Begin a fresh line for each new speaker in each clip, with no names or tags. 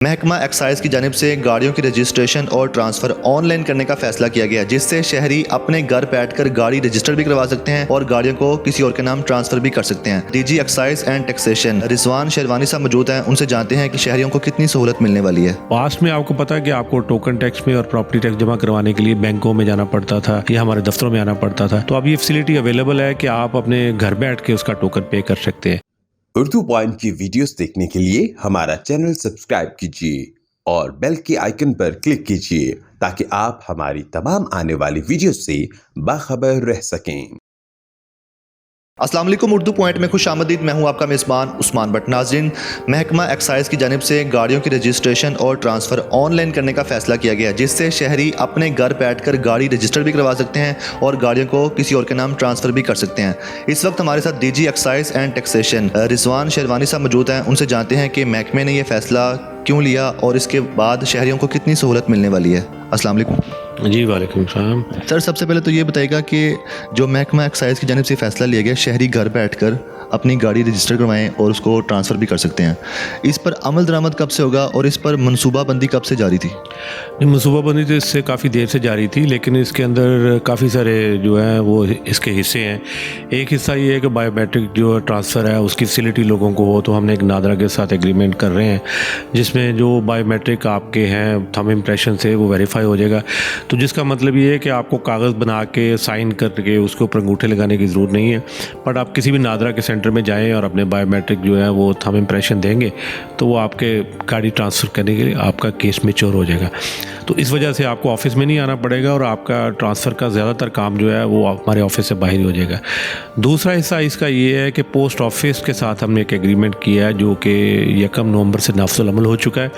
महकमा एक्साइज की जानिब से गाड़ियों की रजिस्ट्रेशन और ट्रांसफर ऑनलाइन करने का फैसला किया गया, जिससे शहरी अपने घर बैठकर गाड़ी रजिस्टर भी करवा सकते हैं और गाड़ियों को किसी और के नाम ट्रांसफर भी कर सकते हैं। DG excise and taxation Rizwan sherwani साहब मौजूद हैं, उनसे जानते हैं कि शहरियों को कितनी सहूलत मिलने वाली है।
पास्ट में आपको पता है कि आपको टोकन टैक्स में और प्रॉपर्टी टैक्स जमा करवाने के लिए बैंकों में जाना पड़ता था या हमारे दफ्तरों में आना पड़ता था। तो अब ये फैसिलिटी अवेलेबल है कि आप अपने घर बैठ के उसका टोकन पे कर सकते हैं।
उर्दू पॉइंट की वीडियोस देखने के लिए हमारा चैनल सब्सक्राइब कीजिए और बेल के आइकन पर क्लिक कीजिए ताकि आप हमारी तमाम आने वाली वीडियोस से बाखबर रह सकें।
अस्सलाम वालेकुम, उर्दू पॉइंट में खुश आमदीद। मैं हूं आपका मेज़बान उस्मान भट्ट। नाज़रीन, महकमा एक्साइज की जानिब से गाड़ियों की रजिस्ट्रेशन और ट्रांसफ़र ऑनलाइन करने का फैसला किया गया, जिससे शहरी अपने घर बैठकर गाड़ी रजिस्टर भी करवा सकते हैं और गाड़ियों को किसी और के नाम ट्रांसफ़र भी कर सकते हैं। इस वक्त हमारे साथ DG excise and taxation Rizwan sherwani साहब मौजूद हैं, उनसे जानते हैं कि महकमे ने यह फ़ैसला क्यों लिया और इसके बाद शहरियों को कितनी सहूलत मिलने वाली है। अस्सलाम वालेकुम।
जी वालेकुम सलाम।
सर, सबसे पहले तो ये बताइएगा कि जो महकमा एक्साइज की जानिब से फैसला लिया गया, शहरी घर बैठकर अपनी गाड़ी रजिस्टर करवाएं और उसको ट्रांसफ़र भी कर सकते हैं, इस पर अमल दरामद कब से होगा और इस पर मनसूबाबंदी कब से जारी थी?
मनसूबाबंदी तो इससे काफ़ी देर से जारी थी, लेकिन इसके अंदर काफ़ी सारे जो है वो इसके हिस्से हैं। एक हिस्सा ये है कि बायोमेट्रिक जो ट्रांसफ़र है उसकी फैसिलिटी लोगों को हो, तो हमने एक नादरा के साथ एग्रीमेंट कर रहे हैं जिसमें जो बायोमेट्रिक आपके हैं थंब इम्प्रेशन से वो वेरीफाई हो जाएगा। तो जिसका मतलब ये है कि आपको कागज़ बना के साइन करके उसके ऊपर अंगूठे लगाने की ज़रूरत नहीं है, बट आप किसी भी नादरा के सेंटर में जाएं और अपने बायोमेट्रिक जो है वो थंब इम्प्रेशन देंगे तो वो आपके गाड़ी ट्रांसफ़र करने के लिए आपका केस मैच्योर हो जाएगा। तो इस वजह से आपको ऑफिस में नहीं आना पड़ेगा और आपका ट्रांसफ़र का ज़्यादातर काम जो है वो हमारे ऑफिस से बाहर ही हो जाएगा। दूसरा हिस्सा इसका ये है कि पोस्ट ऑफिस के साथ हमने एक एग्रीमेंट किया है जो कि 1 नवंबर से नाफिज़ुल अमल हो चुका है।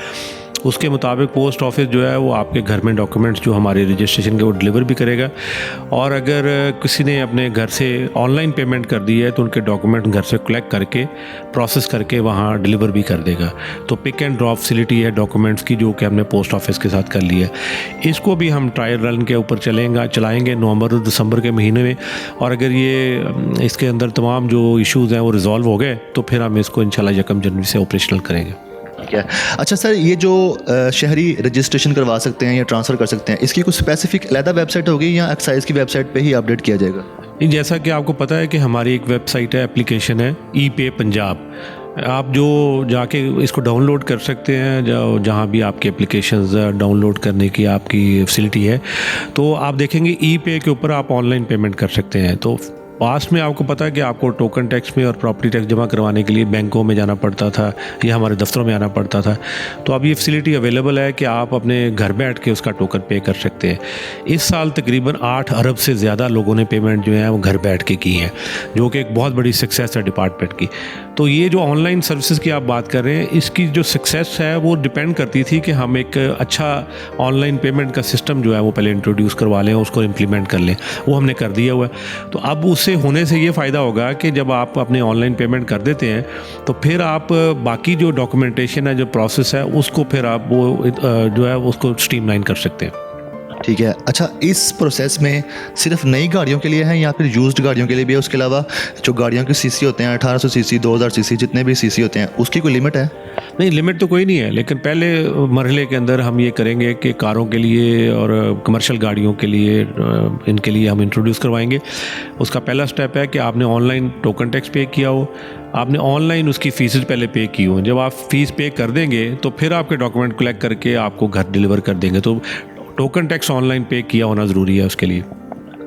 उसके मुताबिक पोस्ट ऑफिस जो है वो आपके घर में डॉक्यूमेंट्स जो हमारे रजिस्ट्रेशन के वो डिलीवर भी करेगा, और अगर किसी ने अपने घर से ऑनलाइन पेमेंट कर दी है तो उनके डॉक्यूमेंट घर से कलेक्ट करके प्रोसेस करके वहाँ डिलीवर भी कर देगा। तो पिक एंड ड्रॉप फैसिलिटी है डॉक्यूमेंट्स की जो कि हमने पोस्ट ऑफिस के साथ कर लिया है। इसको भी हम ट्रायल रन के ऊपर चलाएँगे नवंबर और दिसंबर के महीने में, और अगर ये इसके अंदर तमाम जो इशूज़ हैं वो रिजॉल्व हो गए तो फिर हम इसको इंशाल्लाह 1 जनवरी से ऑपरेशनल करेंगे।
अच्छा सर, ये जो शहरी रजिस्ट्रेशन करवा सकते हैं या ट्रांसफ़र कर सकते हैं, इसकी कुछ स्पेसिफिक अलग वेबसाइट होगी या एक्साइज की वेबसाइट पे ही अपडेट किया जाएगा?
जैसा कि आपको पता है कि हमारी एक वेबसाइट है, एप्लीकेशन है ई पे पंजाब। आप जो जाके इसको डाउनलोड कर सकते हैं, जहाँ भी आपकी एप्लीकेशंस डाउनलोड करने की आपकी फैसिलिटी है, तो आप देखेंगे ई पे के ऊपर आप ऑनलाइन पेमेंट कर सकते हैं। तो पास्ट में आपको पता है कि आपको टोकन टैक्स में और प्रॉपर्टी टैक्स जमा करवाने के लिए बैंकों में जाना पड़ता था या हमारे दफ्तरों में आना पड़ता था। तो अब ये फैसिलिटी अवेलेबल है कि आप अपने घर बैठ के उसका टोकन पे कर सकते हैं। इस साल तकरीबन 8 अरब से ज़्यादा लोगों ने पेमेंट जो है वो घर बैठ के की है, जो कि एक बहुत बड़ी सक्सेस है डिपार्टमेंट की। तो ये जो ऑनलाइन सर्विसेज की आप बात कर रहे हैं, इसकी जो सक्सेस है वो डिपेंड करती थी कि हम एक अच्छा ऑनलाइन पेमेंट का सिस्टम जो है वो पहले इंट्रोड्यूस करवा लें, उसको इम्प्लीमेंट कर लें। वो हमने कर दिया हुआ है। तो अब उससे होने से ये फ़ायदा होगा कि जब आप अपने ऑनलाइन पेमेंट कर देते हैं तो फिर आप बाकी जो डॉक्यूमेंटेशन है, जो प्रोसेस है, उसको फिर आप वो जो है उसको स्ट्रीमलाइन कर सकते हैं।
ठीक है। अच्छा, इस प्रोसेस में सिर्फ नई गाड़ियों के लिए है या फिर यूज्ड गाड़ियों के लिए भी है? उसके अलावा जो गाड़ियों के सीसी होते हैं 1800 सीसी, 2000 सीसी, जितने भी सीसी होते हैं, उसकी कोई लिमिट है?
नहीं, लिमिट तो कोई नहीं है, लेकिन पहले मरहले के अंदर हम ये करेंगे कि कारों के लिए और कमर्शियल गाड़ियों के लिए इनके लिए हम इंट्रोड्यूस करवाएंगे। उसका पहला स्टेप है कि आपने ऑनलाइन टोकन टैक्स पे किया हो, आपने ऑनलाइन उसकी फ़ीसेज पहले पे की हो। जब आप फ़ीस पे कर देंगे तो फिर आपके डॉक्यूमेंट कलेक्ट करके आपको घर डिलीवर कर देंगे। तो टोकन टैक्स ऑनलाइन पे किया होना ज़रूरी है उसके लिए।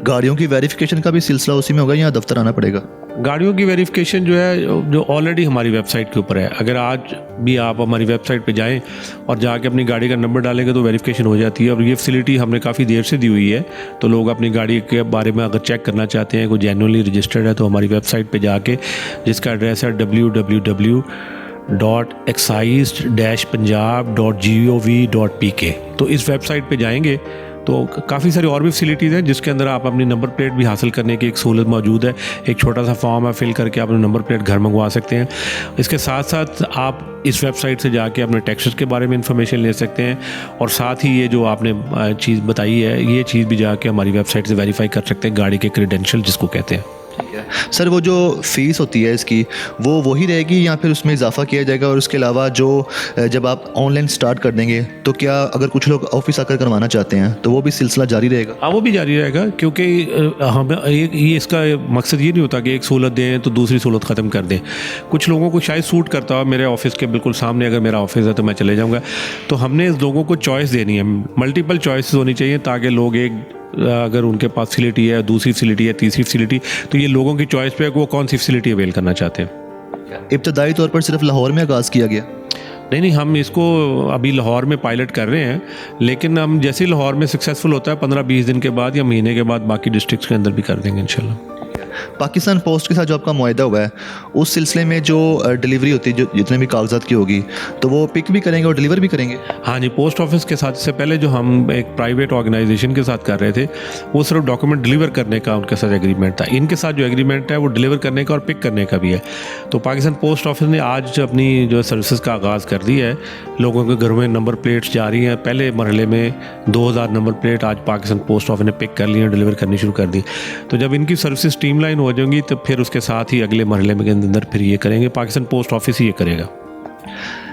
गाड़ियों की वेरिफिकेशन का भी सिलसिला उसी में होगा या दफ्तर आना पड़ेगा?
गाड़ियों की वेरिफिकेशन जो है जो ऑलरेडी हमारी वेबसाइट के ऊपर है, अगर आज भी आप हमारी वेबसाइट पे जाएं और जाके अपनी गाड़ी का नंबर डालेंगे तो वेरिफिकेशन हो जाती है। और ये फैसिलिटी हमने काफ़ी देर से दी हुई है, तो लोग अपनी गाड़ी के बारे में अगर चेक करना चाहते हैं, कोई जेन्युइनली रजिस्टर्ड है, तो हमारी वेबसाइट पे जाके, जिसका एड्रेस है www.excise-punjab.gov.pk, तो इस वेबसाइट पे जाएंगे तो काफ़ी सारी और भी फैसिलिटीज़ हैं जिसके अंदर आप अपनी नंबर प्लेट भी हासिल करने की एक सहूलत मौजूद है। एक छोटा सा फॉर्म है, फिल करके आप अपनी नंबर प्लेट घर मंगवा सकते हैं। इसके साथ साथ आप इस वेबसाइट से जाके अपने टैक्सेस के बारे में इंफॉर्मेशन ले सकते हैं, और साथ ही ये जो आपने चीज़ बताई है, ये चीज़ भी जाके हमारी वेबसाइट से वेरीफाई कर सकते हैं, गाड़ी के क्रेडेंशियल जिसको कहते हैं।
सर वो जो फ़ीस होती है इसकी वो वही रहेगी या फिर उसमें इजाफा किया जाएगा? और उसके अलावा जो जब आप ऑनलाइन स्टार्ट कर देंगे तो क्या अगर कुछ लोग ऑफिस आकर करवाना चाहते हैं तो वो भी सिलसिला जारी रहेगा?
हाँ, वो भी जारी रहेगा, क्योंकि हम ये इसका मकसद ये नहीं होता कि एक सहूलत दें तो दूसरी सहूलत ख़त्म कर दें। कुछ लोगों को शायद सूट करता हो, मेरे ऑफिस के बिल्कुल सामने अगर मेरा ऑफिस है तो मैं चले जाऊँगा। तो हमने इस लोगों को चॉइस देनी है, मल्टीपल चॉइसेस होनी चाहिए, ताकि लोग अगर उनके पास फैसिलिटी है, दूसरी फैसिलिटी है, तीसरी फैसिलिटी, तो ये लोगों की चॉइस पे है कि वो कौन सी फैसिलिटी अवेल करना चाहते हैं।
इब्तदाई तौर पर सिर्फ लाहौर में आगाज़ किया गया?
नहीं, हम इसको अभी लाहौर में पायलट कर रहे हैं, लेकिन हम जैसे ही लाहौर में सक्सेसफुल होता है 15-20 दिन के बाद या महीने के बाद बाकी डिस्ट्रिक्ट्स के अंदर भी कर देंगे इंशाल्लाह।
पाकिस्तान पोस्ट के साथ जो आपका मुआहदा हुआ है उस सिलसिले में जो डिलीवरी होती है, जो जितने भी कागजात की होगी, तो वो पिक भी करेंगे और डिलीवर भी करेंगे?
हाँ जी, पोस्ट ऑफिस के साथ इससे पहले जो हम एक प्राइवेट ऑर्गेनाइजेशन के साथ कर रहे थे, वो सिर्फ डॉक्यूमेंट डिलीवर करने का उनके साथ एग्रीमेंट था। इनके साथ जो एग्रीमेंट है वो डिलीवर करने का और पिक करने का भी है। तो पाकिस्तान पोस्ट ऑफिस ने आज अपनी जो सर्विसेज का आगाज़ कर दिया है, लोगों के घरों में नंबर प्लेट्स जा रही हैं। पहले मरहले में 2000 नंबर प्लेट आज पाकिस्तान पोस्ट ऑफिस ने पिक कर ली और डिलीवर करनी शुरू कर दी। तो जब इनकी सर्विसेज स्ट्रीमलाइन हो जाएंगी तो फिर उसके साथ ही अगले मरहले में के अंदर फिर ये करेंगे, पाकिस्तान पोस्ट ऑफिस ही ये करेगा।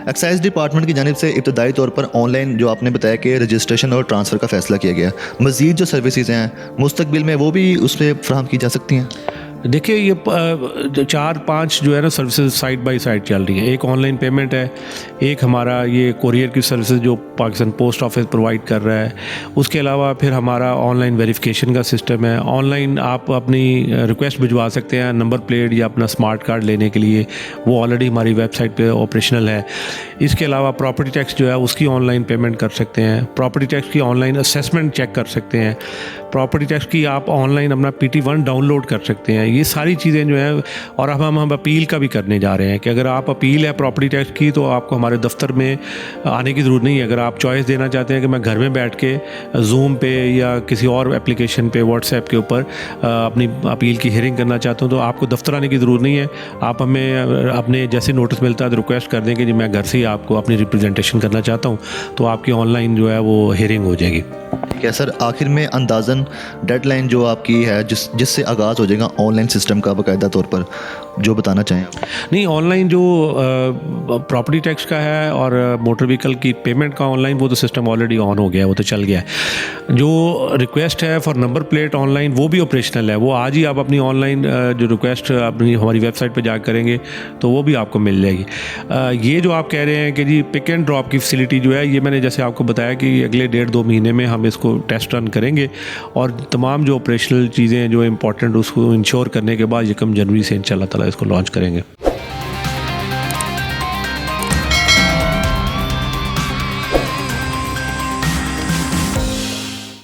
एक्साइज डिपार्टमेंट की जानिब से इब्तदाई तौर पर ऑनलाइन जो आपने बताया कि रजिस्ट्रेशन और ट्रांसफ़र का फ़ैसला किया गया, मज़ीद जो सर्विसेज हैं मुस्तकबिल में वो भी उसमें फ़राहम की जा सकती हैं?
देखिए, ये 4-5 जो है ना सर्विसेज साइड बाय साइड चल रही है। एक ऑनलाइन पेमेंट है, एक हमारा ये कोरियर की सर्विसेज जो पाकिस्तान पोस्ट ऑफिस प्रोवाइड कर रहा है, उसके अलावा फिर हमारा ऑनलाइन वेरिफिकेशन का सिस्टम है। ऑनलाइन आप अपनी रिक्वेस्ट भिजवा सकते हैं नंबर प्लेट या अपना स्मार्ट कार्ड लेने के लिए, वो ऑलरेडी हमारी वेबसाइट पे ऑपरेशनल है। इसके अलावा प्रॉपर्टी टैक्स जो है उसकी ऑनलाइन पेमेंट कर सकते हैं, प्रॉपर्टी टैक्स की ऑनलाइन असेसमेंट चेक कर सकते हैं, प्रॉपर्टी टैक्स की आप ऑनलाइन अपना PT1 डाउनलोड कर सकते हैं। ये सारी चीज़ें जो हैं, और अब हम अपील का भी करने जा रहे हैं कि अगर आप अपील है प्रॉपर्टी टैक्स की तो आपको हमारे दफ्तर में आने की ज़रूरत नहीं है। अगर आप चॉइस देना चाहते हैं कि मैं घर में बैठ के जूम पे या किसी और एप्लीकेशन पे व्हाट्सएप के ऊपर अपनी अपील की हियरिंग करना चाहते हो तो आपको दफ्तर आने की ज़रूरत नहीं है। आप हमें अपने जैसे नोटिस मिलता है तो रिक्वेस्ट कर दें कि जी मैं घर से ही आपको अपनी रिप्रेजेंटेशन करना चाहता हूँ, तो आपकी ऑनलाइन जो है वो हियरिंग हो जाएगी।
ठीक है सर, आखिर में अंदाज़न डेडलाइन जो आपकी है जिससे आगाज़ हो जाएगा ऑनलाइन सिस्टम का, बाकायदा तौर पर जो बताना चाहें आप?
नहीं, ऑनलाइन जो प्रॉपर्टी टैक्स का है और मोटर व्हीकल की पेमेंट का ऑनलाइन, वो तो सिस्टम ऑलरेडी ऑन हो गया है, वो तो चल गया है। जो रिक्वेस्ट है फॉर नंबर प्लेट ऑनलाइन, वो भी ऑपरेशनल है। वो आज ही आप अपनी ऑनलाइन जो रिक्वेस्ट अपनी हमारी वेबसाइट पे जा करेंगे तो वो भी आपको मिल जाएगी। ये जो आप कह रहे हैं कि जी पिक एंड ड्रॉप की फैसिलिटी जो है, ये मैंने जैसे आपको बताया कि अगले 1.5-2 महीने में हम इसको टेस्ट रन करेंगे और तमाम जो ऑपरेशनल चीज़ें जो इम्पोर्टेंट उसको इंश्योर करने के बाद 1 जनवरी से इंशाल्लाह ताला इसको लॉन्च करेंगे।